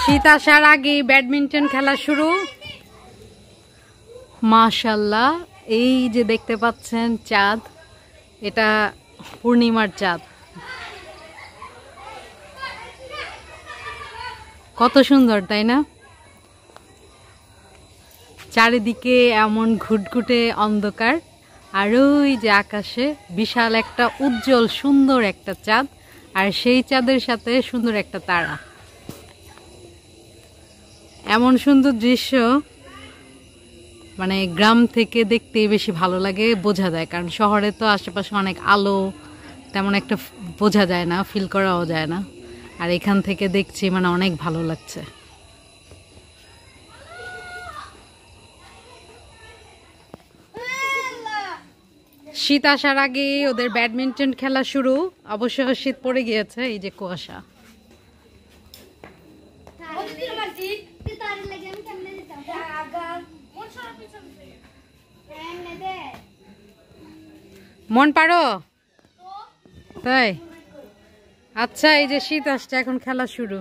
শীত আসার আগে ব্যাডমিন্টন খেলা শুরু। মাশাআল্লাহ, এই যে দেখতে পাচ্ছেন চাঁদ, এটা পূর্ণিমার চাঁদ। কত সুন্দর তাই না? চারিদিকে এমন ঘুটঘুটে অন্ধকার, আর ওই যে আকাশে বিশাল একটা উজ্জ্বল সুন্দর একটা চাঁদ, আর সেই চাঁদের সাথে সুন্দর একটা তারা। এমন সুন্দর দৃশ্য মানে গ্রাম থেকে দেখতে বেশি ভালো লাগে, বোঝা যায়। কারণ শহরে তো আশেপাশে অনেক আলো, তেমন একটা বোঝা যায় না, ফিল করাও যায় না। আর এখান থেকে দেখছি মানে অনেক ভালো লাগছে। শীত আসার আগে ওদের ব্যাডমিন্টন খেলা শুরু। অবশ্য শীত পড়ে গিয়েছে, এই যে কুয়াশা। মন পারো তাই? আচ্ছা, এই যে শীত আসছে, এখন খেলা শুরু।